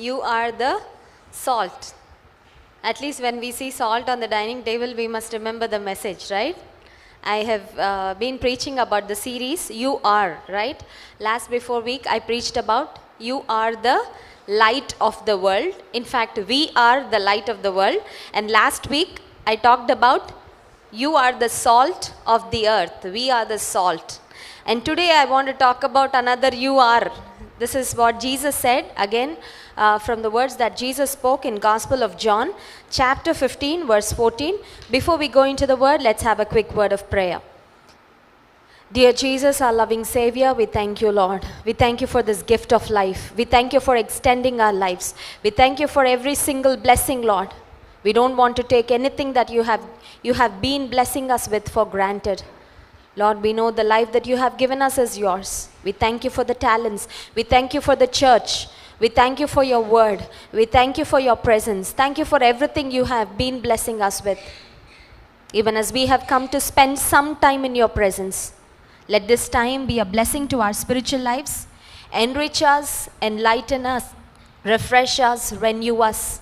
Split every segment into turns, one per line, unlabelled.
You are the salt. At least when we see salt on the dining table, we must remember the message, right? I have been preaching about the series, You Are, right? Before week, I preached about you are the light of the world. In fact, we are the light of the world. And last week, I talked about you are the salt of the earth. We are the salt. And today I want to talk about another you are. This is what Jesus said, again, from the words that Jesus spoke in Gospel of John, chapter 15, verse 14. Before we go into the word, let's have a quick word of prayer. Dear Jesus, our loving Savior, we thank you, Lord. We thank you for this gift of life. We thank you for extending our lives. We thank you for every single blessing, Lord. We don't want to take anything that you have been blessing us with for granted. Lord, we know the life that you have given us is yours. We thank you for the talents. We thank you for the church. We thank you for your word. We thank you for your presence. Thank you for everything you have been blessing us with. Even as we have come to spend some time in your presence, let this time be a blessing to our spiritual lives. Enrich us, enlighten us, refresh us, renew us.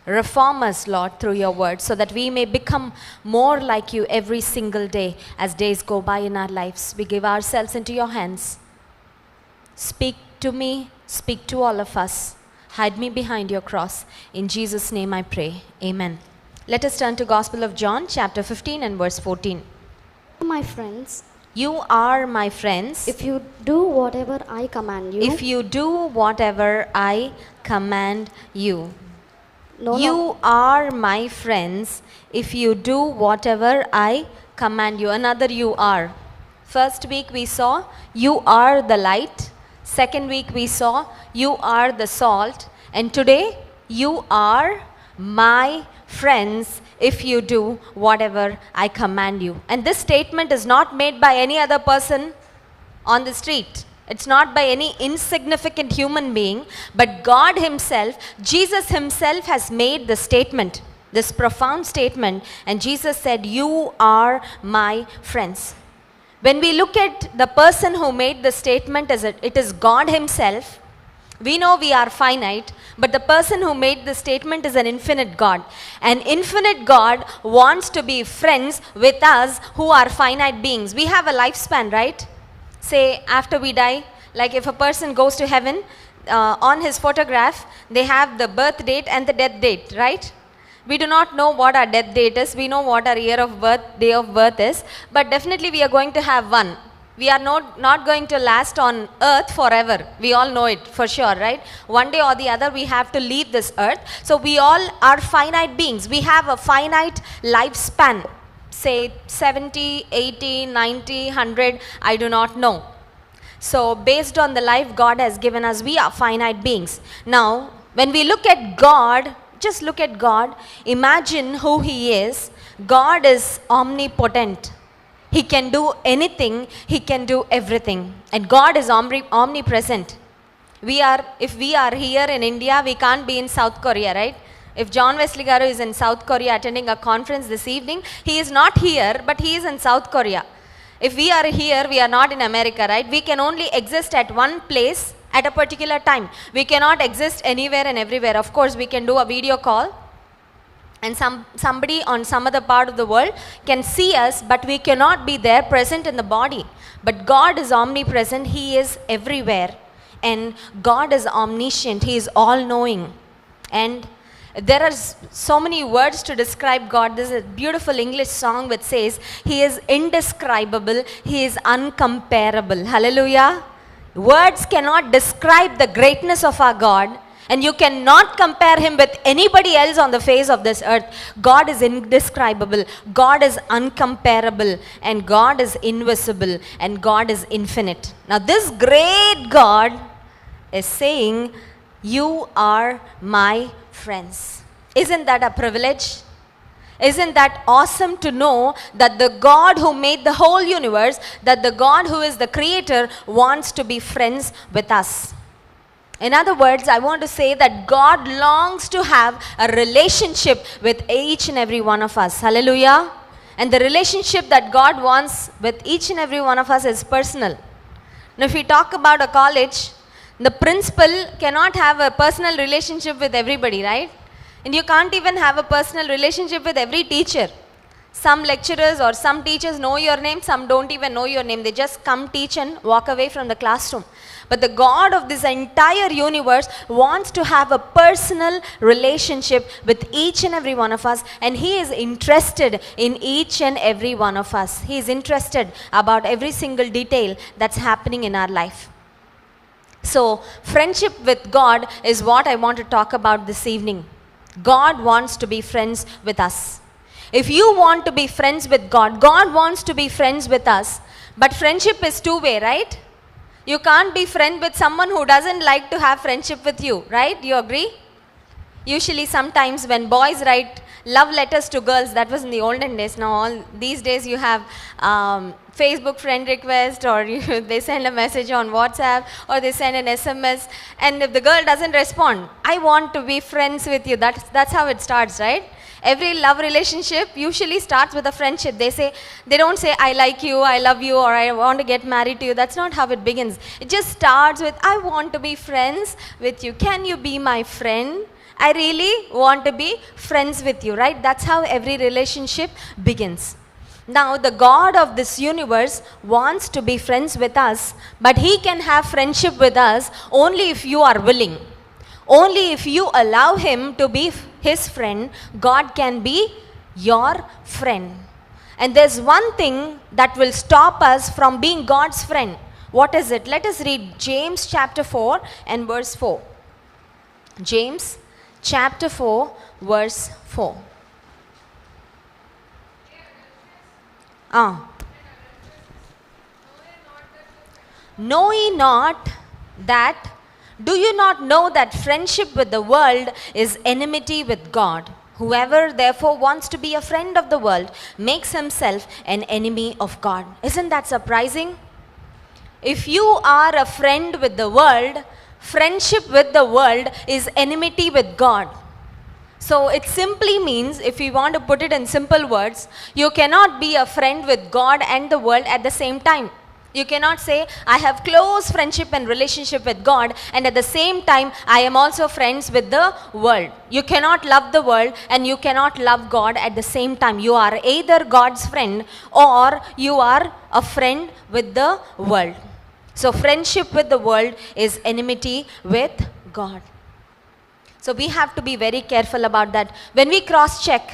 Reform us, Lord, through your word, so that we may become more like you every single day as days go by in our lives. We give ourselves into your hands. Speak to me, speak to all of us. Hide me behind your cross. In Jesus' name I pray. Amen. Let us turn to Gospel of John, chapter 15 and verse 14.
My friends,
you are my friends.
If you do whatever I command you.
If you do whatever I command you. You are my friends if you do whatever I command you. Another you are. First week we saw you are the light. Second week we saw you are the salt. And today you are my friends if you do whatever I command you. And this statement is not made by any other person on the street. It's not by any insignificant human being, but God himself, Jesus himself has made the statement, this profound statement, and Jesus said, you are my friends. When we look at the person who made the statement, it is God himself. We know we are finite, but the person who made the statement is an infinite God. An infinite God wants to be friends with us who are finite beings. We have a lifespan, right? Say after we die, like if a person goes to heaven, on his photograph, they have the birth date and the death date, right? We do not know what our death date is. We know what our year of birth, day of birth is. But definitely we are going to have one. We are not going to last on earth forever. We all know it for sure, right? One day or the other we have to leave this earth. So we all are finite beings. We have a finite lifespan. Say 70, 80, 90, 100, I do not know. So based on the life God has given us, we are finite beings. Now, when we look at God, just look at God, imagine who he is. God is omnipotent. He can do anything, he can do everything. And God is omnipresent. If we are here in India, we can't be in South Korea, right? If John Wesley Garu is in South Korea attending a conference this evening, he is not here, but he is in South Korea. If we are here, we are not in America, right? We can only exist at one place at a particular time. We cannot exist anywhere and everywhere. Of course, we can do a video call and somebody on some other part of the world can see us, but we cannot be there present in the body. But God is omnipresent. He is everywhere. And God is omniscient. He is all-knowing. And there are so many words to describe God. There's a beautiful English song which says, he is indescribable, he is uncomparable. Hallelujah. Words cannot describe the greatness of our God, and you cannot compare him with anybody else on the face of this earth. God is indescribable, God is uncomparable, and God is invisible, and God is infinite. Now this great God is saying, you are my friends. Isn't that a privilege? Isn't that awesome to know that the God who made the whole universe, that the God who is the creator wants to be friends with us? In other words, I want to say that God longs to have a relationship with each and every one of us. Hallelujah. And the relationship that God wants with each and every one of us is personal. Now if we talk about a college, The principal cannot have a personal relationship with everybody, right? And you can't even have a personal relationship with every teacher. Some lecturers or some teachers know your name, some don't even know your name. They just come teach and walk away from the classroom. But the God of this entire universe wants to have a personal relationship with each and every one of us, and He is interested in each and every one of us. He is interested about every single detail that's happening in our life. So, friendship with God is what I want to talk about this evening. God wants to be friends with us. If you want to be friends with God, God wants to be friends with us. But friendship is two-way, right? You can't be friend with someone who doesn't like to have friendship with you, right? You agree? Usually sometimes when boys write love letters to girls, that was in the olden days. Now all these days you have Facebook friend request, or they send a message on WhatsApp, or they send an SMS, and if the girl doesn't respond, I want to be friends with you. That's how it starts, right? Every love relationship usually starts with a friendship. They don't say I like you, I love you, or I want to get married to you. That's not how it begins. It just starts with I want to be friends with you. Can you be my friend? I really want to be friends with you, right? That's how every relationship begins. Now, the God of this universe wants to be friends with us, but He can have friendship with us only if you are willing. Only if you allow Him to be His friend, God can be your friend. And there's one thing that will stop us from being God's friend. What is it? Let us read James chapter 4 and verse 4. James chapter 4 verse 4. Know ye not that, do you not know that friendship with the world is enmity with God? Whoever therefore wants to be a friend of the world makes himself an enemy of God. Isn't that surprising? If you are a friend with the world, friendship with the world is enmity with God. So it simply means, if we want to put it in simple words, you cannot be a friend with God and the world at the same time. You cannot say, I have close friendship and relationship with God, and at the same time, I am also friends with the world. You cannot love the world and you cannot love God at the same time. You are either God's friend or you are a friend with the world. So friendship with the world is enmity with God. So we have to be very careful about that. When we cross-check,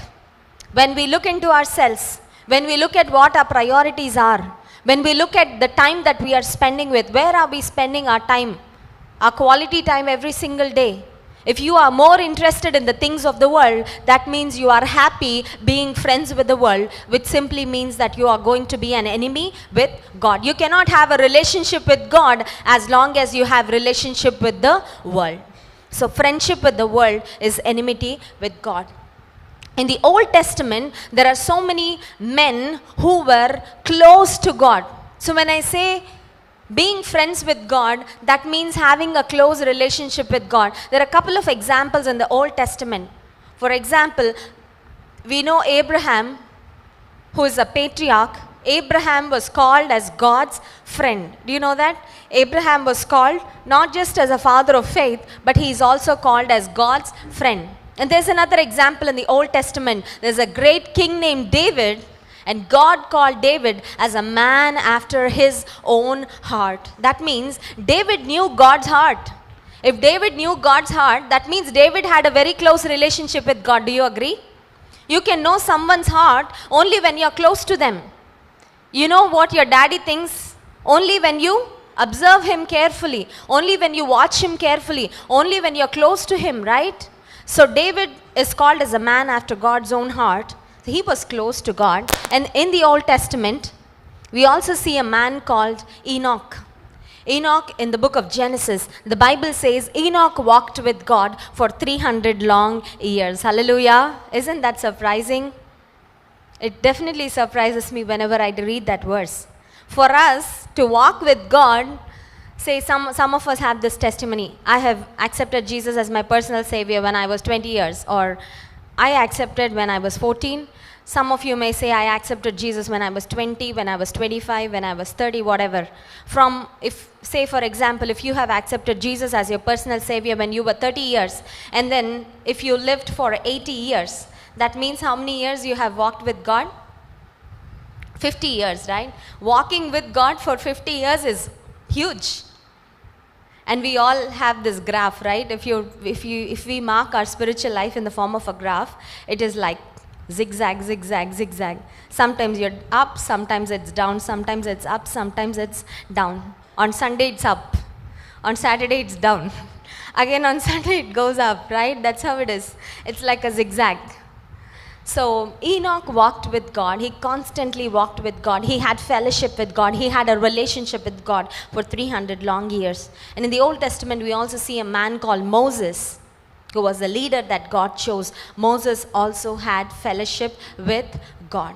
when we look into ourselves, when we look at what our priorities are, when we look at the time that we are spending with, where are we spending our time, our quality time every single day? If you are more interested in the things of the world, that means you are happy being friends with the world, which simply means that you are going to be an enemy with God. You cannot have a relationship with God as long as you have relationship with the world. So friendship with the world is enmity with God. In the Old Testament, there are so many men who were close to God. So when I say being friends with God, that means having a close relationship with God. There are a couple of examples in the Old Testament. For example, we know Abraham, who is a patriarch. Abraham was called as God's friend. Do you know that? Abraham was called not just as a father of faith, but he is also called as God's friend. And there's another example in the Old Testament. There's a great king named David, and God called David as a man after his own heart. That means David knew God's heart. If David knew God's heart, that means David had a very close relationship with God. Do you agree? You can know someone's heart only when you're close to them. You know what your daddy thinks only when you observe him carefully, only when you watch him carefully, only when you're close to him, right? So David is called as a man after God's own heart. He was close to God. And in the Old Testament, we also see a man called Enoch. Enoch, in the book of Genesis, the Bible says Enoch walked with God for 300 long years. Hallelujah. Isn't that surprising? It definitely surprises me whenever I read that verse. For us to walk with God, say some of us have this testimony. I have accepted Jesus as my personal savior when I was 20 years, or I accepted when I was 14. Some of you may say, I accepted Jesus when I was 20, when I was 25, when I was 30, whatever. Say for example, if you have accepted Jesus as your personal savior when you were 30 years, and then if you lived for 80 years, that means how many years you have walked with God? 50 years, right? Walking with God for 50 years is huge. And we all have this graph, right? If we mark our spiritual life in the form of a graph, it is like zigzag, zigzag, zigzag. Sometimes you're up, sometimes it's down, sometimes it's up, sometimes it's down. On Sunday it's up, on Saturday it's down. Again on Sunday it goes up, right? That's how it is. It's like a zigzag. So Enoch walked with God. He constantly walked with God. He had fellowship with God. He had a relationship with God for 300 long years. And in the Old Testament, we also see a man called Moses, who was the leader that God chose. Moses also had fellowship with God.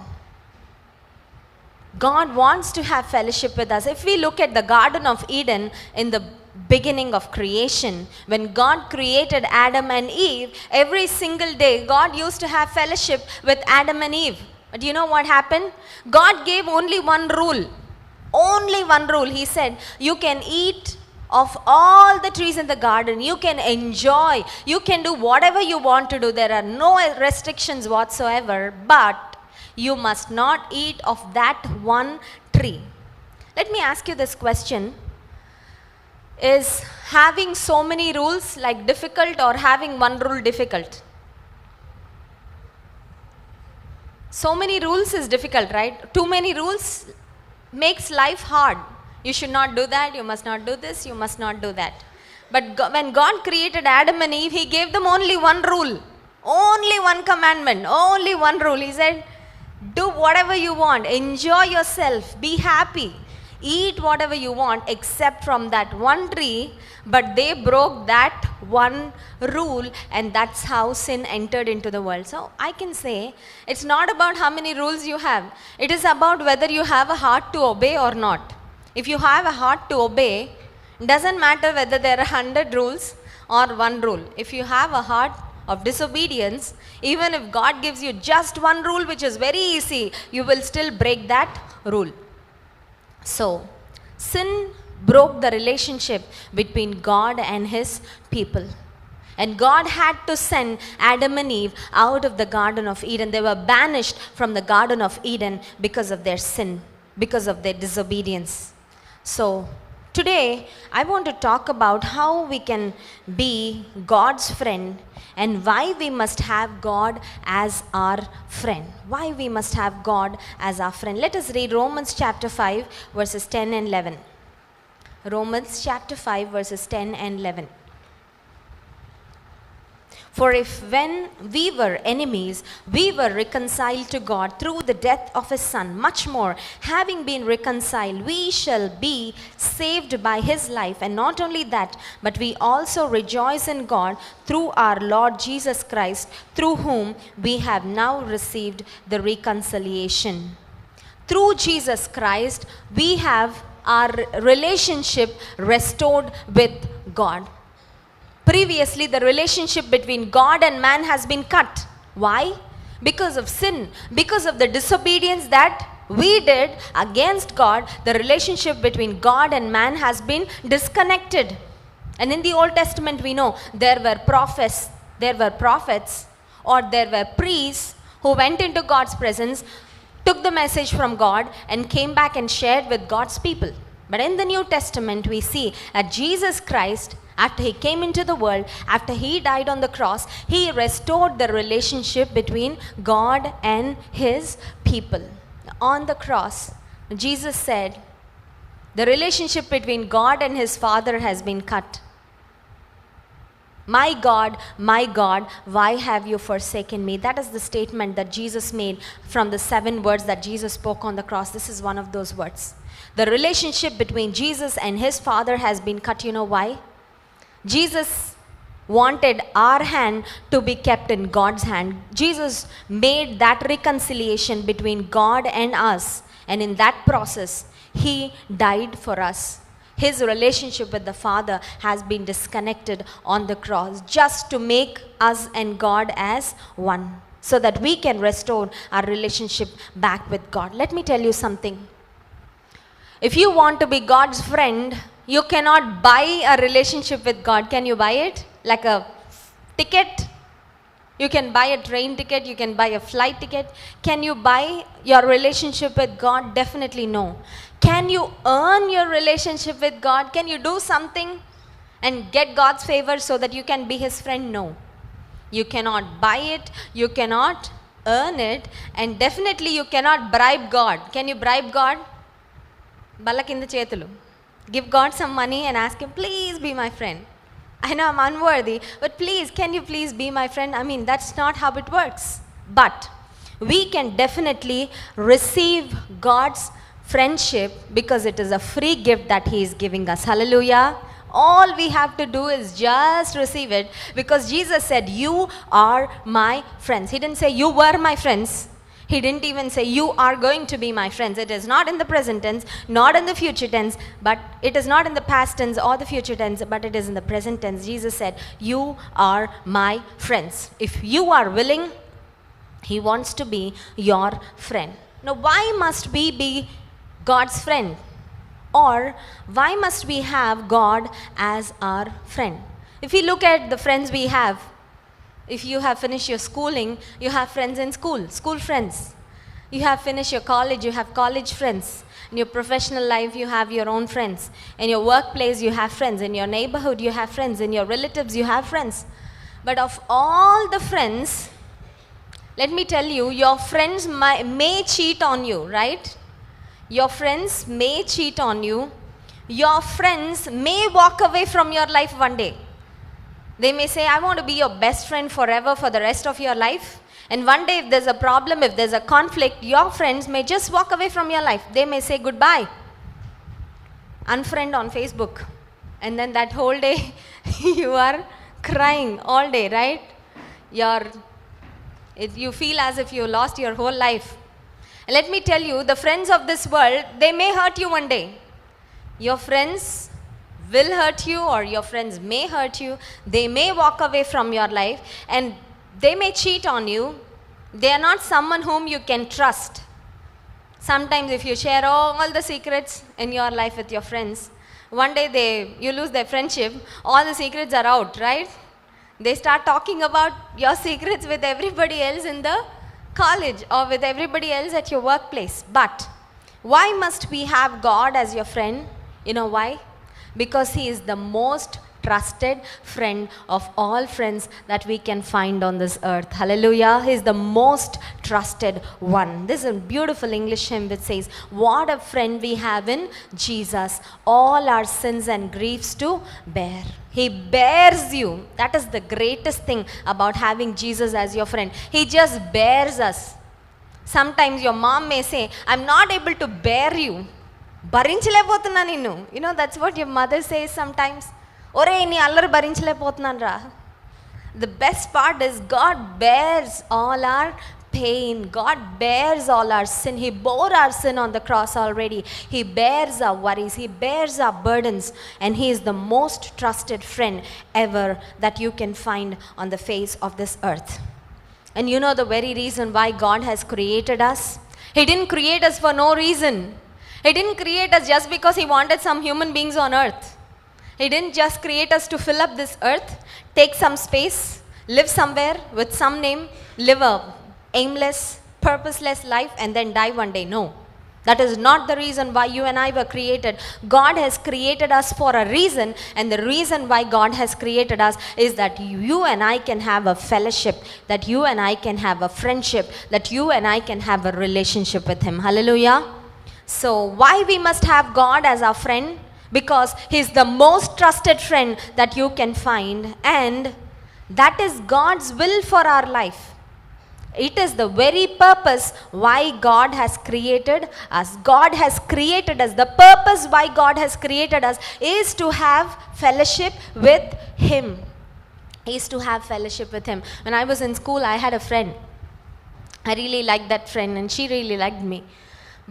God wants to have fellowship with us. If we look at the Garden of Eden in the beginning of creation, when God created Adam and Eve, every single day God used to have fellowship with Adam and Eve. But you know what happened? God gave only one rule. Only one rule. He said, you can eat of all the trees in the garden. You can enjoy. You can do whatever you want to do. There are no restrictions whatsoever. But you must not eat of that one tree. Let me ask you this question. Is having so many rules like difficult, or having one rule difficult? So many rules is difficult, right? Too many rules makes life hard. You should not do that, you must not do this, you must not do that. But when God created Adam and Eve, He gave them only one rule, only one commandment, only one rule. He said, do whatever you want, enjoy yourself, be happy. Eat whatever you want except from that one tree. But they broke that one rule, and that's how sin entered into the world. So I can say it's not about how many rules you have. It is about whether you have a heart to obey or not. If you have a heart to obey, it doesn't matter whether there are 100 rules or one rule. If you have a heart of disobedience, even if God gives you just one rule which is very easy, you will still break that rule. So, sin broke the relationship between God and His people. And God had to send Adam and Eve out of the Garden of Eden. They were banished from the Garden of Eden because of their sin, because of their disobedience. So, today I want to talk about how we can be God's friend and why we must have God as our friend. Why we must have God as our friend. Let us read Romans chapter 5 verses 10 and 11. Romans chapter 5 verses 10 and 11. For if when we were enemies, we were reconciled to God through the death of His Son, much more, having been reconciled, we shall be saved by His life. And not only that, but we also rejoice in God through our Lord Jesus Christ, through whom we have now received the reconciliation. Through Jesus Christ, we have our relationship restored with God. Previously, the relationship between God and man has been cut. Why? Because of sin, because of the disobedience that we did against God. The relationship between God and man has been disconnected. And in the Old Testament, we know there were prophets, or there were priests who went into God's presence, took the message from God, and came back and shared with God's people. But in the New Testament, we see that Jesus Christ, after He came into the world, after He died on the cross, He restored the relationship between God and His people. On the cross, Jesus said, the relationship between God and His Father has been cut. My God, why have you forsaken me? That is the statement that Jesus made from the 7 words that Jesus spoke on the cross. This is one of those words. The relationship between Jesus and His Father has been cut. You know why? Jesus wanted our hand to be kept in God's hand. Jesus made that reconciliation between God and us. And in that process, He died for us. his relationship with the Father has been disconnected on the cross just to make us and God as one, so that we can restore our relationship back with God. Let me tell you something. If you want to be God's friend, you cannot buy a relationship with God. Can you buy it? Like a ticket? You can buy a train ticket, you can buy a flight ticket. Can you buy your relationship with God? Definitely no. Can you earn your relationship with God? Can you do something and get God's favor so that you can be his friend? No. You cannot buy it, you cannot earn it, and definitely you cannot bribe God. Can you bribe God? Balakinda chetulu. Give God some money and ask him, please be my friend. I know I'm unworthy, but please, can you please be my friend? I mean, that's not how it works. But we can definitely receive God's friendship because it is a free gift that he is giving us. Hallelujah. All we have to do is just receive it, because Jesus said, you are my friends. He didn't say you were my friends. He didn't even say you are going to be my friends. It is not in the present tense, not in the future tense, but it is not in the past tense or the future tense, but it is in the present tense. Jesus said, you are my friends. If you are willing, he wants to be your friend. Now, why must we be God's friend? Or why must we have God as our friend? If you look at the friends we have, if you have finished your schooling, you have friends in school, school friends. You have finished your college, you have college friends. In your professional life, you have your own friends. In your workplace, you have friends. In your neighborhood, you have friends. In your relatives, you have friends. But of all the friends, let me tell you, your friends may cheat on you, right? Your friends may cheat on you. Your friends may walk away from your life one day. They may say, I want to be your best friend forever for the rest of your life. And one day if there's a problem, if there's a conflict, your friends may just walk away from your life. They may say goodbye. Unfriend on Facebook. And then that whole day you are crying all day, right? You feel as if you lost your whole life. And let me tell you, the friends of this world, they may hurt you one day. Your friends will hurt you, or your friends may hurt you. They may walk away from your life, and they may cheat on you. They are not someone whom you can trust. Sometimes if you share all the secrets in your life with your friends, one day you lose their friendship, all the secrets are out, right? They start talking about your secrets with everybody else in the college or with everybody else at your workplace. But why must we have God as your friend? You know why? Because he is the most trusted friend of all friends that we can find on this earth. Hallelujah. He is the most trusted one. This is a beautiful English hymn which says, what a friend we have in Jesus, all our sins and griefs to bear. He bears you. That is the greatest thing about having Jesus as your friend. He just bears us. Sometimes your mom may say, I'm not able to bear you. భరించలేకపోతున్నా నిన్ను. You know, that's what your mother says sometimes. ఒరే నీ అల్లరి భరించలేకపోతున్నాను రా. The best part is God bears all our pain. God bears all our sin. He bore our sin on the cross already. He bears our worries. He bears our burdens. And he is the most trusted friend ever that you can find on the face of this earth. And you know the very reason why God has created us? He didn't create us for no reason. He didn't create us just because he wanted some human beings on earth. He didn't just create us to fill up this earth, take some space, live somewhere with some name, live a aimless, purposeless life and then die one day. No. That is not the reason why you and I were created. God has created us for a reason, and the reason why God has created us is that you and I can have a fellowship, that you and I can have a friendship, that you and I can have a relationship with him. Hallelujah. So why we must have God as our friend? Because he is the most trusted friend that you can find, and that is God's will for our life. It is the very purpose why God has created us. God has created us. The purpose why God has created us is to have fellowship with him. Is to have fellowship with him. When I was in school, I had a friend. I really liked that friend and she really liked me.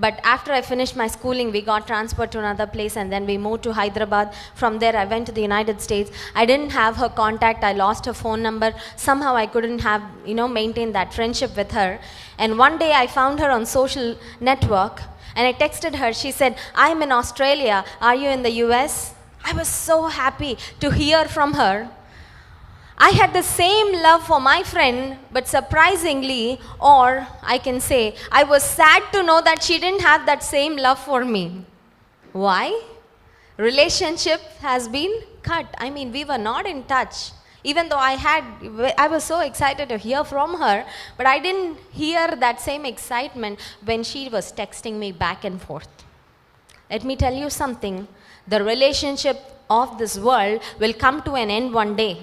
But after I finished my schooling, we got transferred to another place and then we moved to Hyderabad. From there, I went to the United States. I didn't have her contact. I lost her phone number. Somehow I couldn't have, maintain that friendship with her. And one day I found her on social network and I texted her. She said, "I'm in Australia. Are you in the US?" I was so happy to hear from her. I had the same love for my friend, but surprisingly, or I can say, I was sad to know that she didn't have that same love for me. Why? Relationship has been cut. I mean, we were not in touch. Even though I was so excited to hear from her, but I didn't hear that same excitement when she was texting me back and forth. Let me tell you something. The relationship of this world will come to an end one day.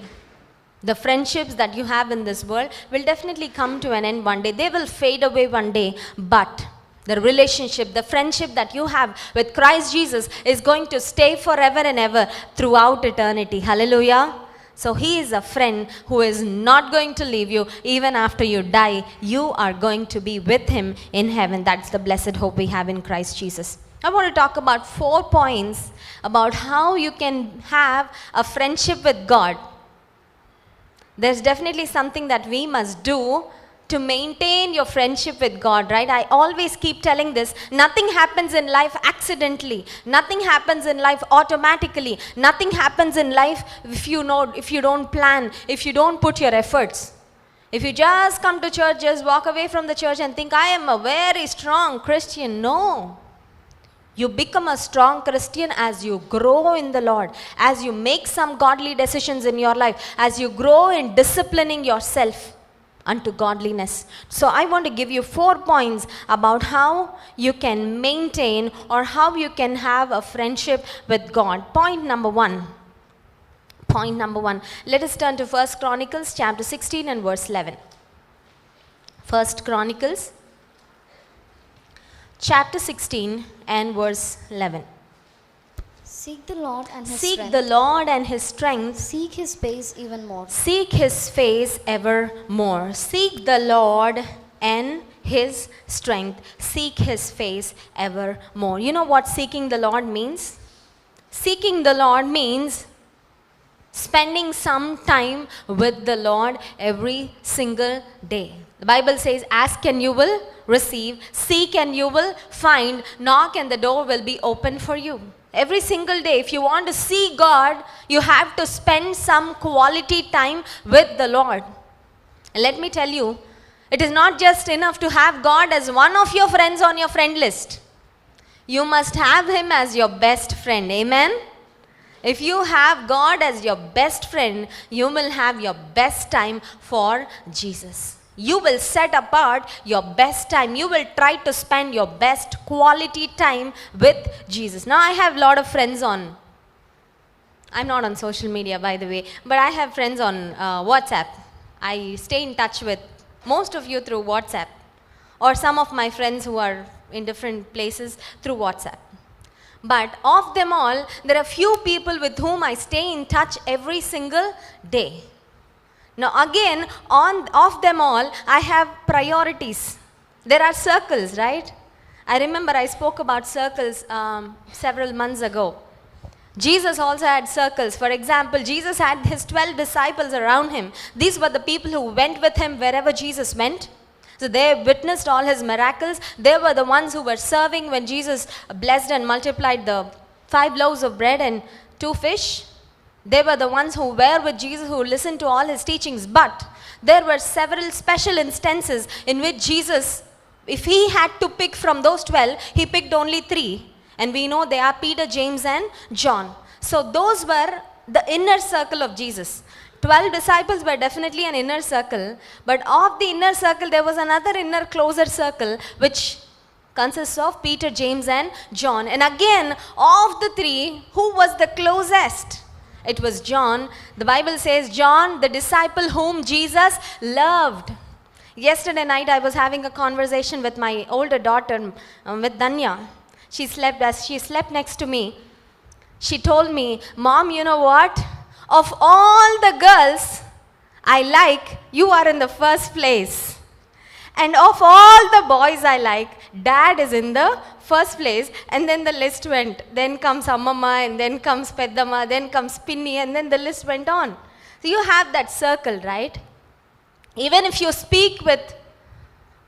The friendships that you have in this world will definitely come to an end one day. They will fade away one day. But the relationship, the friendship that you have with Christ Jesus is going to stay forever and ever throughout eternity. Hallelujah. So He is a friend who is not going to leave you even after you die. You are going to be with Him in heaven. That's the blessed hope we have in Christ Jesus. I want to talk about 4 points about how you can have a friendship with God. There's definitely something that we must do to maintain your friendship with God, right? I always keep telling this. Nothing happens in life accidentally. Nothing happens in life automatically. Nothing happens in life if you don't plan, if you don't put your efforts. If you just come to church, just walk away from the church and think, I am a very strong Christian. No. You become a strong Christian as you grow in the Lord, as you make some godly decisions in your life, as you grow in disciplining yourself unto godliness. So I want to give you 4 points about how you can maintain or how you can have a friendship with God. Point number 1. Let us turn to 1 Chronicles chapter 16 and verse 11. 1 Chronicles chapter 16 and verse 11.
Seek the Lord and His
Seek
strength.
the Lord and His strength.
Seek His face even more.
Seek His face evermore. Seek the Lord and His strength. Seek His face evermore. You know what seeking the Lord means? Seeking the Lord means spending some time with the Lord every single day. The Bible says, ask and you will receive, seek and you will find, knock and the door will be open for you. Every single day, if you want to see God, you have to spend some quality time with the Lord. And let me tell you, it is not just enough to have God as one of your friends on your friend list. You must have Him as your best friend. Amen? If you have God as your best friend, you will have your best time for Jesus. You will set apart your best time. You will try to spend your best quality time with Jesus. Now I have a lot of friends on, I'm not on social media by the way, but I have friends on WhatsApp. I stay in touch with most of you through WhatsApp, or some of my friends who are in different places through WhatsApp. But of them all, there are few people with whom I stay in touch every single day. Now again, of them all, I have priorities. There are circles, right? I remember I spoke about circles several months ago. Jesus also had circles. For example, Jesus had His 12 disciples around Him. These were the people who went with Him wherever Jesus went. So they witnessed all His miracles. They were the ones who were serving when Jesus blessed and multiplied the 5 loaves of bread and 2 fish. They were the ones who were with Jesus, who listened to all His teachings. But there were several special instances in which Jesus, if He had to pick from those 12, He picked only 3. And we know they are Peter, James and John. So those were the inner circle of Jesus. 12 disciples were definitely an inner circle. But of the inner circle, there was another inner closer circle which consists of Peter, James and John. And again, of the 3, who was the closest? It was John. The Bible says John, the disciple whom Jesus loved. Yesterday night I was having a conversation with my older daughter, with Danya. As she slept next to me, she told me, Mom, you know what? Of all the girls I like, you are in the first place. And of all the boys I like, dad is in the first place, and then the list went. Then comes Ammamma, and then comes Peddamma, then comes Pinni, and then the list went on. So you have that circle, right? Even if you speak with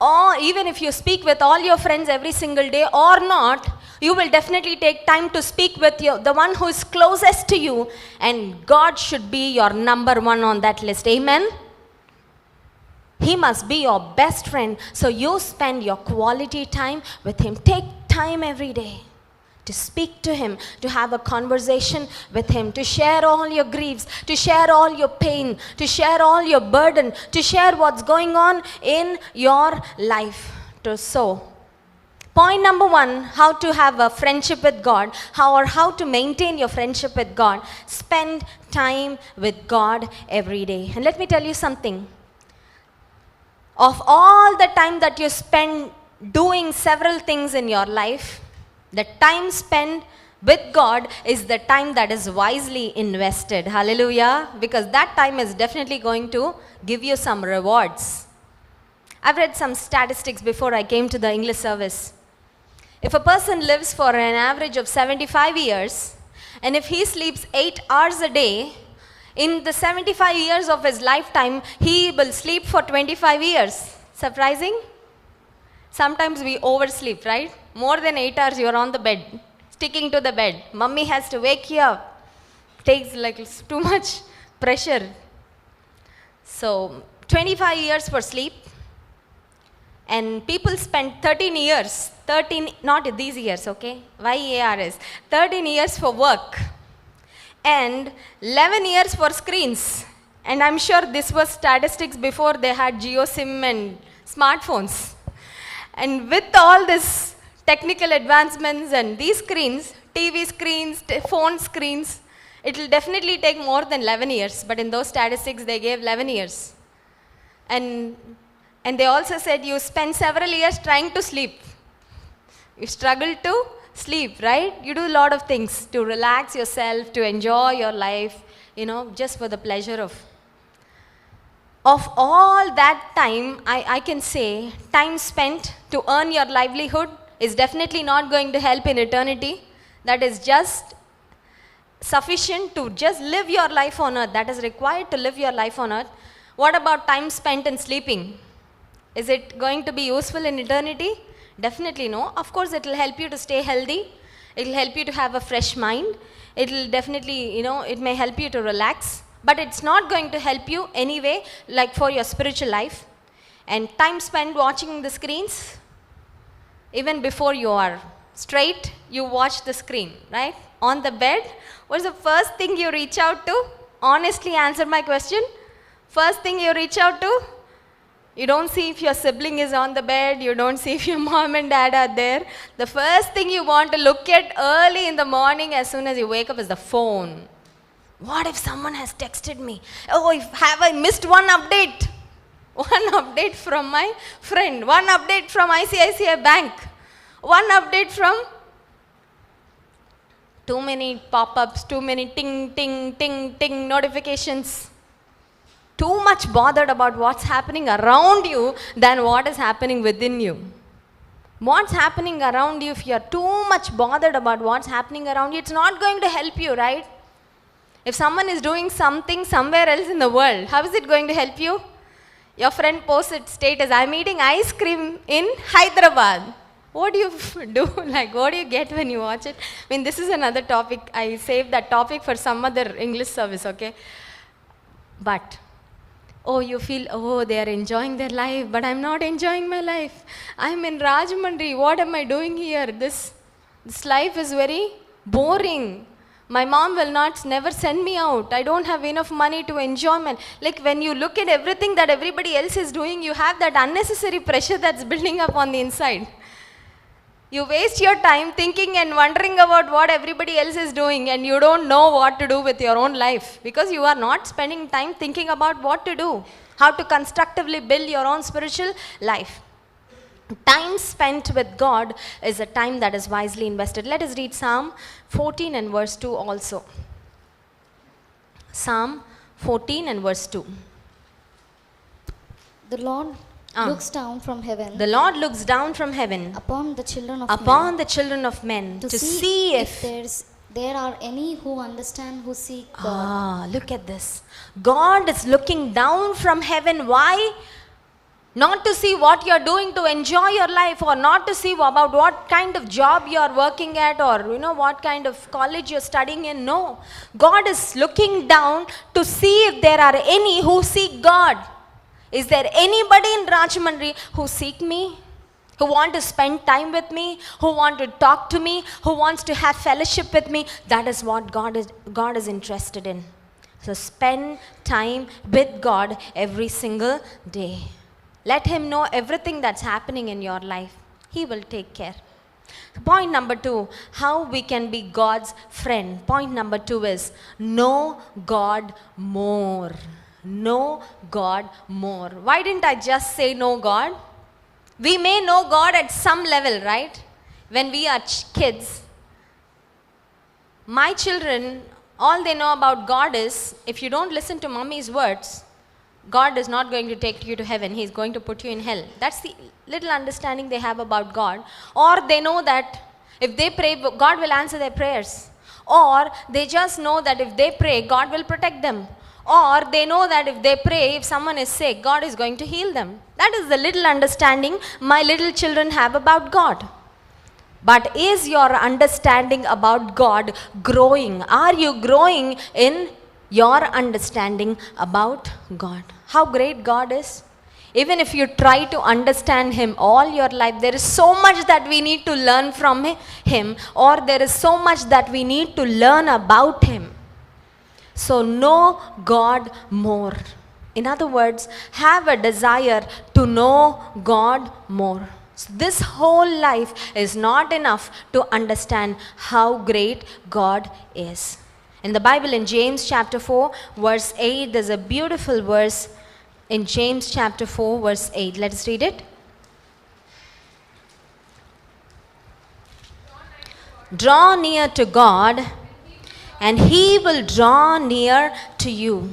all your friends every single day or not, you will definitely take time to speak with the one who is closest to you, and God should be your number one on that list. Amen? He must be your best friend. So you spend your quality time with him. Take time every day to speak to him, to have a conversation with him, to share all your griefs, to share all your pain, to share all your burden, to share what's going on in your life. So, point number 1, how to have a friendship with God, how to maintain your friendship with God. Spend time with God every day. And let me tell you something. Of all the time that you spend doing several things in your life, the time spent with God is the time that is wisely invested. Hallelujah. Because that time is definitely going to give you some rewards. I've read some statistics before I came to the English service. If a person lives for an average of 75 years, and if he sleeps 8 hours a day, in the 75 years of his lifetime, he will sleep for 25 years. Surprising? Sometimes we oversleep, right? More than 8 hours, you're on the bed, sticking to the bed. Mummy has to wake you up. Takes like too much pressure. So, 25 years for sleep. And people spend 13 years, not these years, okay? YEARS, 13 years for work. And 11 years for screens. And I'm sure this was statistics before they had GeoSIM and smartphones. And with all this technical advancements and these screens, TV screens, phone screens, it will definitely take more than 11 years. But in those statistics, they gave 11 years. And they also said you spend several years trying to sleep. You struggle to sleep, right? You do a lot of things to relax yourself, to enjoy your life, just for the pleasure of all that time. I can say time spent to earn your livelihood is definitely not going to help in eternity. That is just sufficient to just live your life on earth. That is required to live your life on earth. What about time spent in sleeping? Is it going to be useful in eternity? Definitely no. Of course, it will help you to stay healthy. It will help you to have a fresh mind. It will definitely, it may help you to relax. But it's not going to help you anyway, like for your spiritual life. And time spent watching the screens, even before you are straight, you watch the screen, right? On the bed, what's the first thing you reach out to? Honestly answer my question. First thing you reach out to? You don't see if your sibling is on the bed. You don't see if your mom and dad are there. The first thing you want to look at early in the morning as soon as you wake up is the phone. What if someone has texted me? Oh, have I missed one update? One update from my friend. One update from ICICI Bank. One update from... Too many pop-ups, too many ting, ting, ting, ting notifications. Too much bothered about what's happening around you than what is happening within you. What's happening around you, if you're too much bothered about what's happening around you, it's not going to help you, right? If someone is doing something somewhere else in the world, how is it going to help you? Your friend posts its status, I'm eating ice cream in Hyderabad. What do you do? Like, what do you get when you watch it? I mean, this is another topic. I saved that topic for some other English service, okay? But... oh, you feel, oh, they are enjoying their life, but I'm not enjoying my life. I'm in Rajahmundry. What am I doing here? This life is very boring. My mom will never send me out. I don't have enough money to enjoy my... Like, when you look at everything that everybody else is doing, you have that unnecessary pressure that's building up on the inside. You waste your time thinking and wondering about what everybody else is doing, and you don't know what to do with your own life because you are not spending time thinking about what to do, how to constructively build your own spiritual life. Time spent with God is a time that is wisely invested. Let us read Psalm 14 and verse 2 also. Psalm 14 and verse 2.
The Lord looks down from heaven
The Lord looks down from heaven
upon the children of
upon
men
the children of men
to
to
see
see
if
if
there are any who understand, who seek God.
look at this. God is looking down from heaven. Why? Not to see what you're doing to enjoy your life, or not to see about what kind of job you're working at, or what kind of college you're studying in. No. God is looking down to see if there are any who seek God. Is there anybody in Rajahmundry who seek me? Who want to spend time with me? Who want to talk to me? Who wants to have fellowship with me? That is what God is interested in. So spend time with God every single day. Let Him know everything that's happening in your life. He will take care. Point number 2, how we can be God's friend. Point number 2 is know God more. Know God more. Why didn't I just say know God? We may know God at some level, right? When we are kids. My children, all they know about God is, if you don't listen to mommy's words, God is not going to take you to heaven. He is going to put you in hell. That's the little understanding they have about God. Or they know that if they pray, God will answer their prayers. Or they just know that if they pray, God will protect them. Or they know that if they pray, if someone is sick, God is going to heal them. That is the little understanding my little children have about God. But is your understanding about God growing? Are you growing in your understanding about God? How great God is. Even if you try to understand Him all your life, there is so much that we need to learn from Him, or there is so much that we need to learn about Him. So know God more. In other words, have a desire to know God more. So this whole life is not enough to understand how great God is. In the Bible, in James chapter 4, verse 8, there's a beautiful verse in James chapter 4, verse 8. Let's read it. Draw near to God, and He will draw near to you.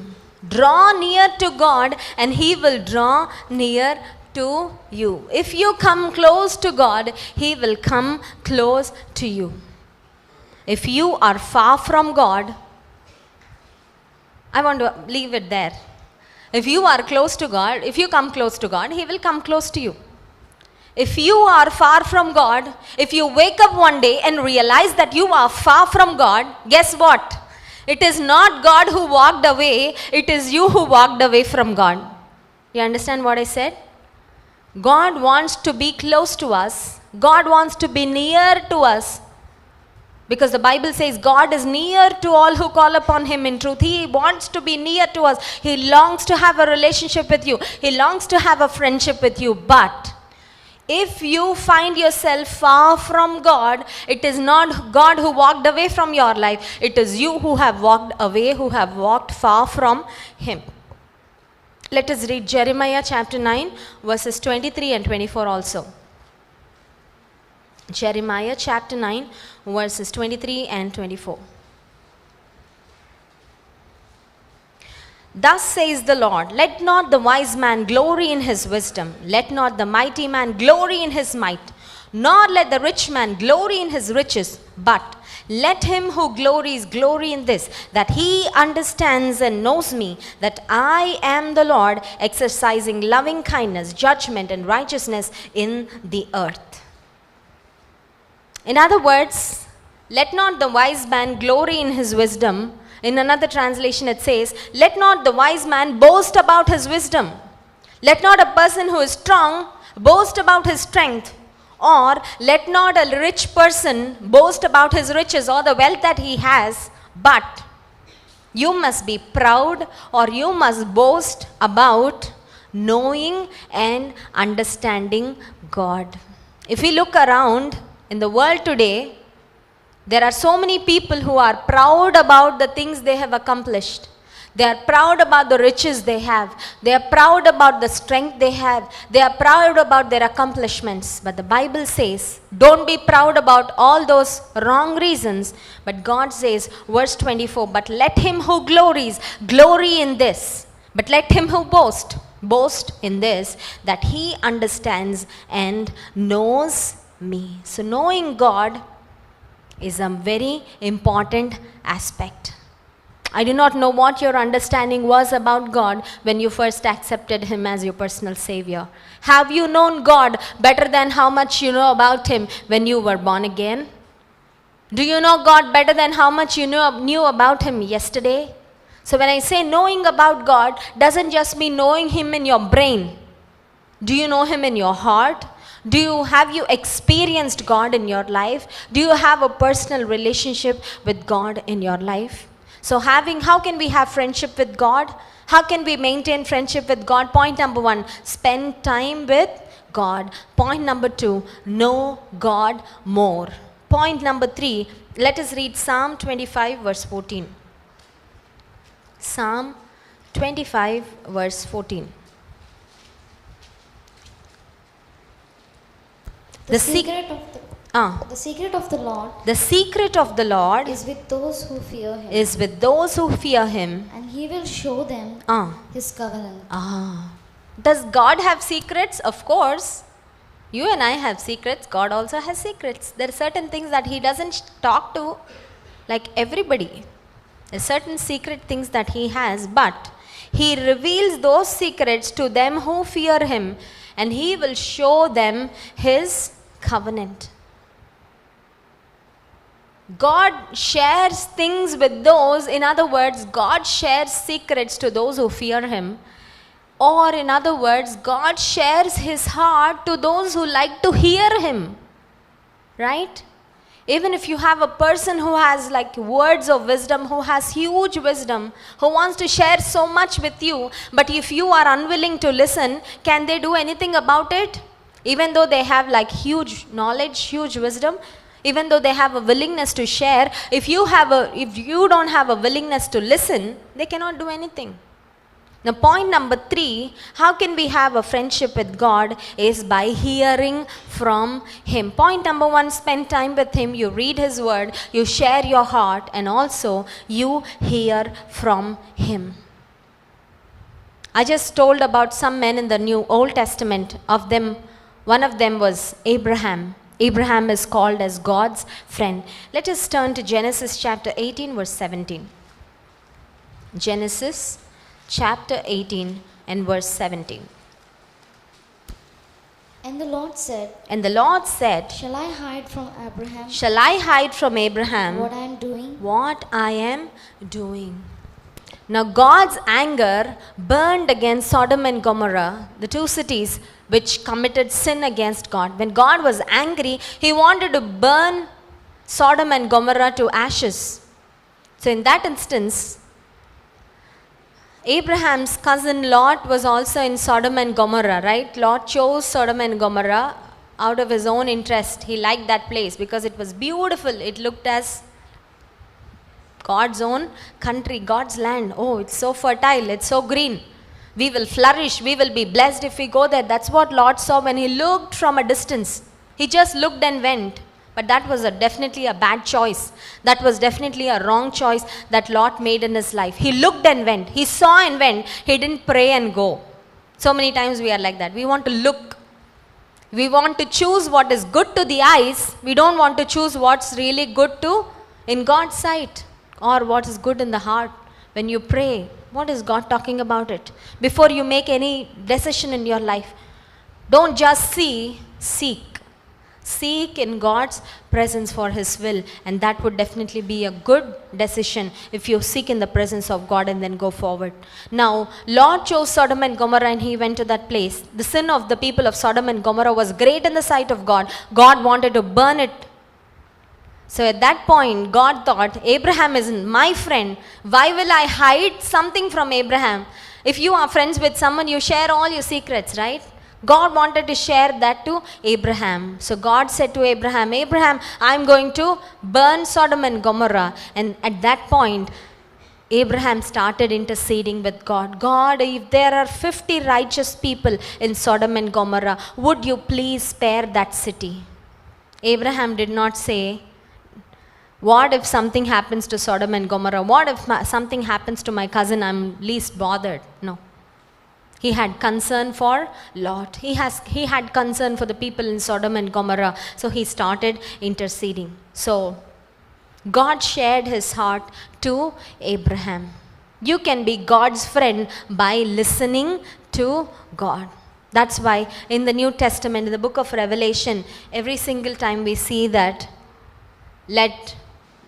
Draw near to God, and He will draw near to you. If you come close to God, He will come close to you. If you are far from God, I want to leave it there. If you are close to God, if you come close to God, He will come close to you. If you are far from God, if you wake up one day and realize that you are far from God, guess what? It is not God who walked away, it is you who walked away from God. You understand what I said? God wants to be close to us. God wants to be near to us. Because the Bible says God is near to all who call upon Him in truth. He wants to be near to us. He longs to have a relationship with you. He longs to have a friendship with you. But if you find yourself far from God, it is not God who walked away from your life. It is you who have walked away, who have walked far from Him. Let us read Jeremiah chapter 9, verses 23 and 24 also. Jeremiah chapter 9, verses 23 and 24. Thus says the Lord, let not the wise man glory in his wisdom, let not the mighty man glory in his might, nor let the rich man glory in his riches, but let him who glories glory in this, that he understands and knows me, that I am the Lord, exercising loving kindness, judgment, and righteousness in the earth. In other words, let not the wise man glory in his wisdom. In another translation it says, let not the wise man boast about his wisdom. Let not a person who is strong boast about his strength. Or let not a rich person boast about his riches or the wealth that he has. But you must be proud, or you must boast about knowing and understanding God. If we look around in the world today, there are so many people who are proud about the things they have accomplished. They are proud about the riches they have. They are proud about the strength they have. They are proud about their accomplishments. But the Bible says, don't be proud about all those wrong reasons. But God says, verse 24, but let him who glories, glory in this. But let him who boasts, boast in this, that he understands and knows me. So knowing God is a very important aspect. I do not know what your understanding was about God when you first accepted him as your personal savior. Have you known God better than how much you know about him when you were born again? Do you know God better than how much you knew about him yesterday? So when I say knowing about God, doesn't just mean knowing him in your brain. Do you know him in your heart? Have you experienced God in your life? Do you have a personal relationship with God in your life? So how can we have friendship with God? How can we maintain friendship with God? Point number 1, spend time with God. Point number 2, know God more. Point number 3, let us read Psalm 25 verse 14. Psalm 25 verse 14.
The secret of the Lord.
The secret of the Lord
is with those who fear him.
Is with those who fear him.
And he will show them his covenant.
Does God have secrets? Of course. You and I have secrets. God also has secrets. There are certain things that he doesn't talk to like everybody. There are certain secret things that he has, but he reveals those secrets to them who fear him, and he will show them his covenant. God shares things with those, in other words, God shares secrets to those who fear him. Or in other words, God shares his heart to those who like to hear him. Right? Even if you have a person who has like words of wisdom, who has huge wisdom, who wants to share so much with you, but if you are unwilling to listen, can they do anything about it? Even though they have like huge knowledge, huge wisdom, even though they have a willingness to share, if you don't have a willingness to listen, they cannot do anything. Now point number 3, how can we have a friendship with God is by hearing from him. Point number 1, spend time with him. You read his word, you share your heart, and also you hear from him. I just told about some men in the Old Testament. One of them was Abraham. Abraham is called as God's friend. Let us turn to Genesis chapter 18 verse 17. Genesis chapter 18 and verse 17.
And the Lord said,
Shall I hide from Abraham what I am doing? Now God's anger burned against Sodom and Gomorrah, the two cities which committed sin against God. When God was angry, he wanted to burn Sodom and Gomorrah to ashes. So in that instance, Abraham's cousin Lot was also in Sodom and Gomorrah, right? Lot chose Sodom and Gomorrah out of his own interest. He liked that place because it was beautiful. It looked as God's own country, God's land. Oh, it's so fertile, it's so green. We will flourish, we will be blessed if we go there. That's what Lot saw when he looked from a distance. He just looked and went. But that was definitely a bad choice. That was definitely a wrong choice that Lot made in his life. He looked and went. He saw and went. He didn't pray and go. So many times we are like that. We want to look. We want to choose what is good to the eyes. We don't want to choose what's really good in God's sight, or what is good in the heart. When you pray, what is God talking about it? Before you make any decision in your life, don't just seek. Seek in God's presence for his will, and that would definitely be a good decision if you seek in the presence of God and then go forward. Now, Lot chose Sodom and Gomorrah and he went to that place. The sin of the people of Sodom and Gomorrah was great in the sight of God. God wanted to burn it. So at that point, God thought, Abraham isn't my friend. Why will I hide something from Abraham? If you are friends with someone, you share all your secrets, right? God wanted to share that to Abraham. So God said to Abraham, Abraham, I'm going to burn Sodom and Gomorrah. And at that point, Abraham started interceding with God. God, if there are 50 righteous people in Sodom and Gomorrah, would you please spare that city? Abraham did not say, what if something happens to Sodom and Gomorrah? What if something happens to my cousin? I'm least bothered. No. He had concern for Lot. He had concern for the people in Sodom and Gomorrah. So he started interceding. So God shared his heart to Abraham. You can be God's friend by listening to God. That's why in the New Testament, in the book of Revelation, every single time we see that, let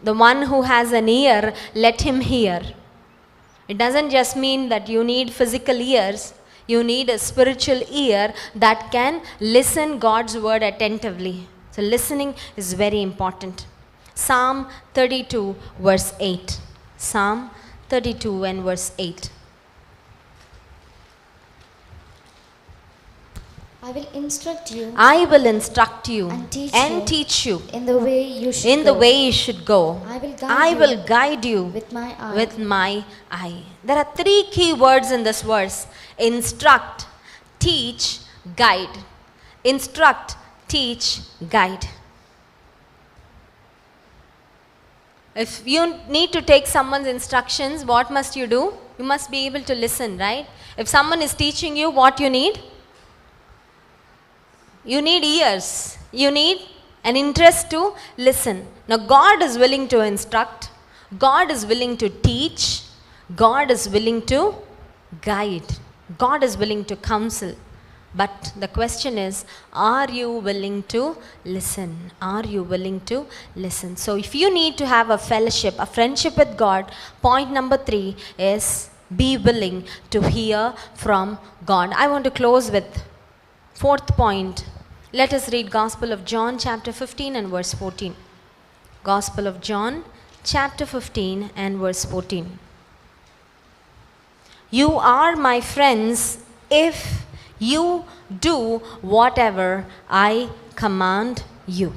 the one who has an ear, let him hear. It doesn't just mean that you need physical ears. You need a spiritual ear that can listen God's word attentively. So listening is very important. Psalm 32 verse 8. Psalm 32 and verse 8.
I will instruct you
I will instruct you
and
teach you
in the way you should
in
go.
the way you should go.
I will guide you
with
my eye.
with my eye. There are three key words in this verse: instruct, teach, guide. Instruct, teach, guide. If you need to take someone's instructions, what must you do? You must be able to listen, right? If someone is teaching you, what you need? You need ears. You need an interest to listen. Now, God is willing to instruct. God is willing to teach. God is willing to guide. God is willing to counsel. But the question is, are you willing to listen? Are you willing to listen? So if you need to have a fellowship, a friendship with God, point number 3 is be willing to hear from God. I want to close with 4th point. Let us read Gospel of John chapter 15 and verse 14. Gospel of John chapter 15 and verse 14. You are my friends if you do whatever I command you.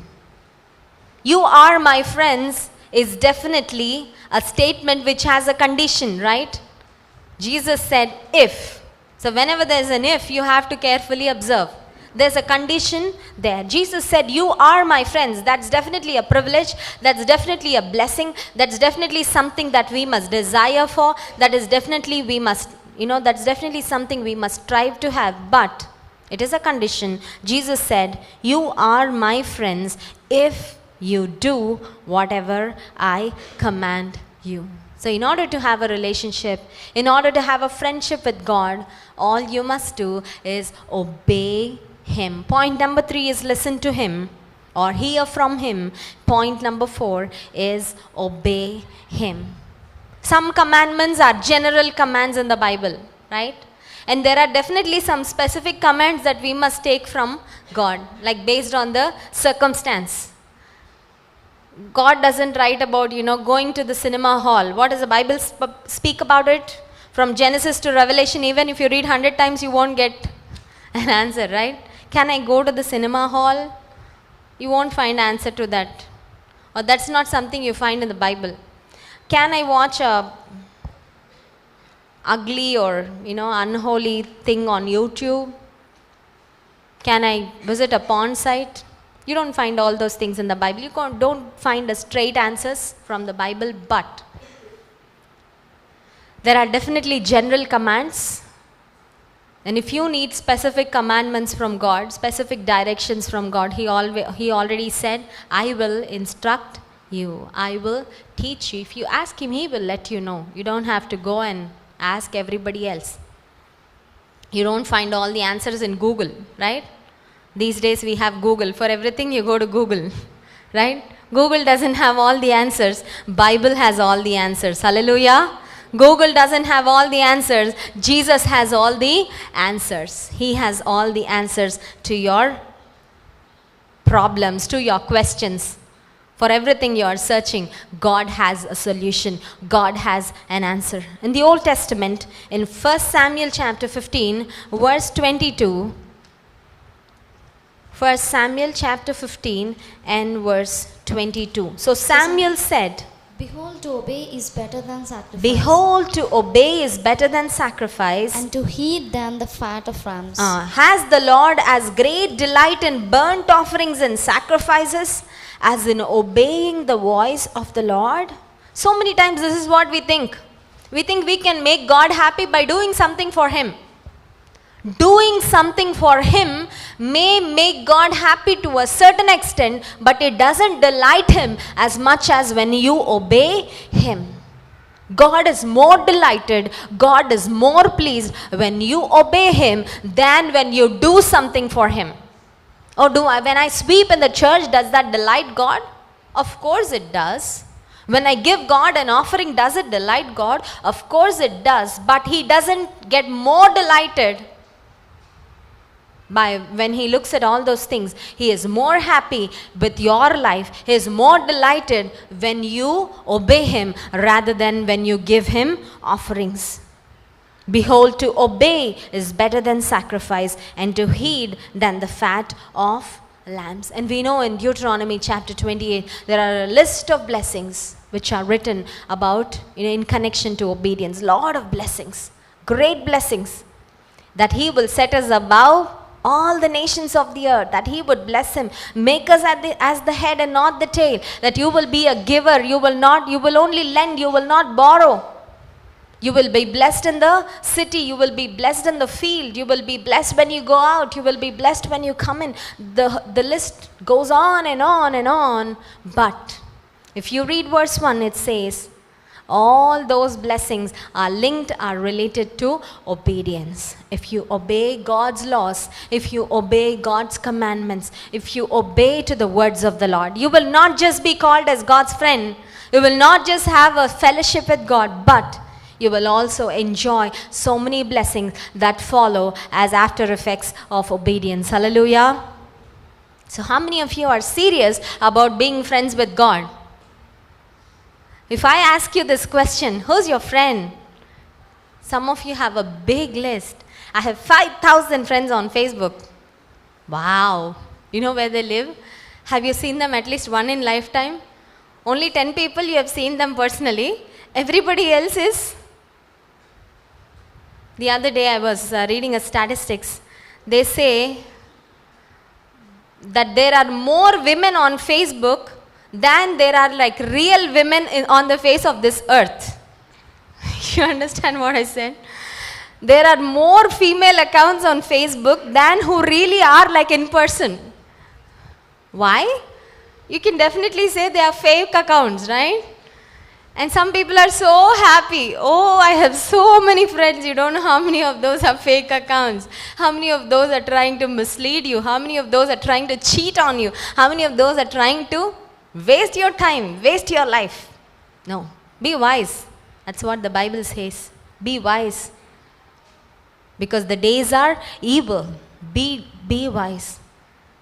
You are my friends is definitely a statement which has a condition, right? Jesus said if. So whenever there's an if, you have to carefully observe. There's a condition there. Jesus said, you are my friends. That's definitely a privilege. That's definitely a blessing. That's definitely something that we must desire for. That is definitely we must, that's definitely something we must strive to have. But it is a condition. Jesus said, you are my friends if you do whatever I command you. So in order to have a relationship, in order to have a friendship with God, all you must do is obey Him. Point number 3 is listen to Him or hear from Him. Point number 4 is obey Him. Some commandments are general commands in the Bible, right? And there are definitely some specific commands that we must take from God, like based on the circumstance. God doesn't write about, going to the cinema hall. What does the Bible speak about it? From Genesis to Revelation, even if you read 100 times, you won't get an answer, right? Can I go to the cinema hall? You won't find answer to that. Or that's not something you find in the Bible. Can I watch a ugly or, unholy thing on YouTube? Can I visit a porn site? You don't find all those things in the Bible. You don't find a straight answers from the Bible, but there are definitely general commands. And if you need specific commandments from God, specific directions from God, He already said, I will instruct you. I will teach you. If you ask Him, He will let you know. You don't have to go and ask everybody else. You don't find all the answers in Google, right? These days we have Google. For everything you go to Google, right? Google doesn't have all the answers. Bible has all the answers. Hallelujah. Google doesn't have all the answers. Jesus has all the answers. He has all the answers to your problems, to your questions. For everything you are searching, God has a solution. God has an answer. In the Old Testament, in 1 Samuel chapter 15, verse 22, 1 Samuel chapter 15 and verse 22. So Samuel said,
Behold, to obey is better than sacrifice.
Behold, to obey is better than sacrifice,
and to heed than the fat of rams.
Has the Lord as great delight in burnt offerings and sacrifices as in obeying the voice of the Lord? So many times this is what we think. We think we can make God happy by doing something for Him. Doing something for Him may make God happy to a certain extent, but it doesn't delight Him as much as when you obey Him. God is more delighted, God is more pleased when you obey Him than when you do something for Him. Or when I sweep in the church, does that delight God? Of course it does. When I give God an offering, does it delight God? Of course it does. But He doesn't get more delighted by when He looks at all those things. He is more happy with your life. He is more delighted when you obey Him rather than when you give Him offerings. Behold, to obey is better than sacrifice, and to heed than the fat of lambs. And we know in Deuteronomy chapter 28, there are a list of blessings which are written about, in connection to obedience. Lot of blessings, great blessings, that He will set us above all the nations of the earth, that He would bless Him, make us as the head and not the tail, that you will be a giver, you will only lend, you will not borrow. You will be blessed in the city, you will be blessed in the field, you will be blessed when you go out, you will be blessed when you come in. The list goes on and on and on. But if you read verse 1, it says, all those blessings are linked, are related to obedience. If you obey God's laws, if you obey God's commandments, if you obey to the words of the Lord, you will not just be called as God's friend, you will not just have a fellowship with God, but you will also enjoy so many blessings that follow as after effects of obedience. Hallelujah. So how many of you are serious about being friends with God? If I ask you this question, who's your friend? Some of you have a big list. I have 5,000 friends on Facebook. Wow. You know where they live? Have you seen them at least one in lifetime? Only 10 people you have seen them personally. Everybody else is. The other day I was reading a statistics. They say that there are more women on Facebook than there are like real women on the face of this earth. You understand what I said? There are more female accounts on Facebook than who really are like in person. Why? You can definitely say they are fake accounts, right? And some people are so happy. Oh, I have so many friends. You don't know how many of those are fake accounts. How many of those are trying to mislead you? How many of those are trying to cheat on you? How many of those are trying to waste your time, waste your life? No. Be wise. That's what the Bible says. Be wise. Because the days are evil. Be wise.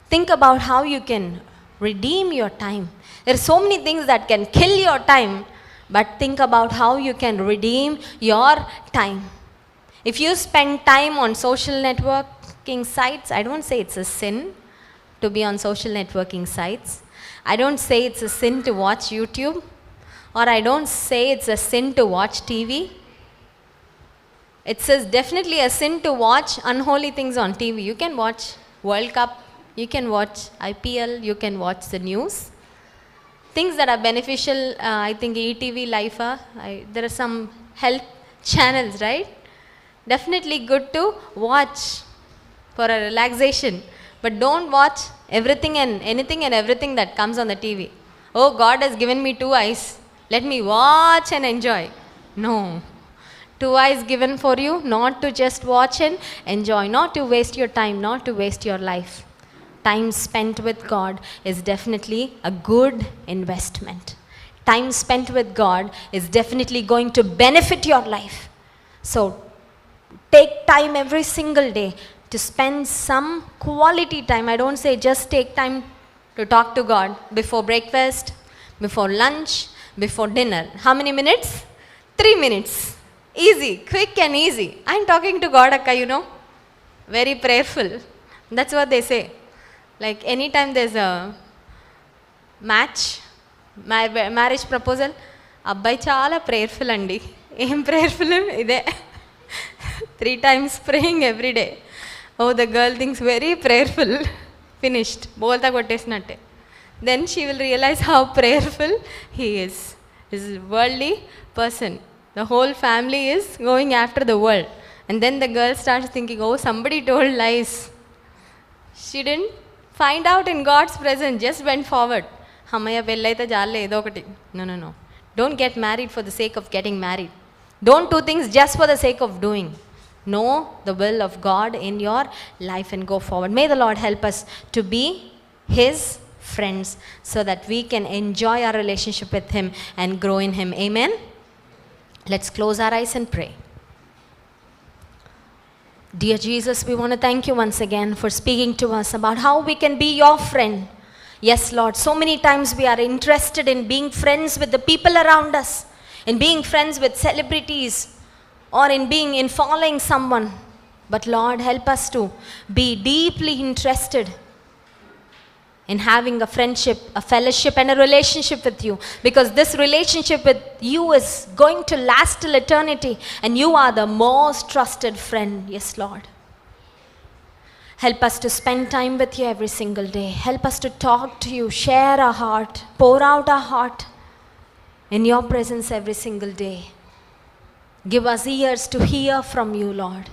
Think about how you can redeem your time. There are so many things that can kill your time. But think about how you can redeem your time. If you spend time on social networking sites, I don't say it's a sin to be on social networking sites. I don't say it's a sin to watch YouTube. Or I don't say it's a sin to watch TV. It says definitely a sin to watch unholy things on TV. You can watch World Cup, you can watch IPL, you can watch the news. Things that are beneficial, I think ETV, Lifa, there are some health channels, right? Definitely good to watch for a relaxation. But don't watch everything and anything and everything that comes on the TV. Oh, God has given me 2 eyes. Let me watch and enjoy. No. 2 eyes given for you, not to just watch and enjoy, not to waste your time, not to waste your life. Time spent with God is definitely a good investment. Time spent with God is definitely going to benefit your life. So take time every single day to spend some quality time. I don't say just take time to talk to God before breakfast, before lunch, before dinner. How many minutes? 3 minutes. Easy, quick and easy. I'm talking to God, Akka, you know. Very prayerful. That's what they say. Like anytime there's a match, marriage proposal, Abbai chala prayerful andi. Em prayerful ide. 3 times praying every day. Oh, the girl thinks very prayerful. Finished. Bolta kottesinatte. Then she will realize how prayerful he is. He's a worldly person. The whole family is going after the world. And then the girl starts thinking, oh, somebody told lies. She didn't find out in God's presence, just went forward. Hamaya pellaithe jalle edo okati. No. Don't get married for the sake of getting married. Don't do things just for the sake of doing. Know the will of God in your life and go forward. May the Lord help us to be His friends so that we can enjoy our relationship with Him and grow in Him. Amen. Let's close our eyes and pray. Dear Jesus, we want to thank you once again for speaking to us about how we can be your friend. Yes, Lord, so many times we are interested in being friends with the people around us, in being friends with celebrities, or in following someone. But Lord, help us to be deeply interested in having a friendship, a fellowship, and a relationship with you. Because this relationship with you is going to last till eternity. And you are the most trusted friend. Yes, Lord. Help us to spend time with you every single day. Help us to talk to you, share our heart, pour out our heart in your presence every single day. Give us ears to hear from you, Lord.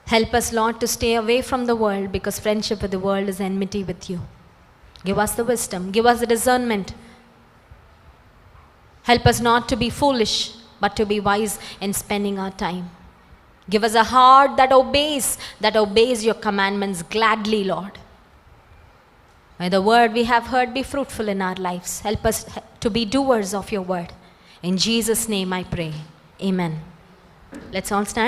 Help us, Lord, to stay away from the world, because friendship with the world is enmity with you. Give us the wisdom. Give us the discernment. Help us not to be foolish, but to be wise in spending our time. Give us a heart that obeys your commandments gladly, Lord. May the word we have heard be fruitful in our lives. Help us to be doers of your word. In Jesus' name I pray. Amen. Let's all stand.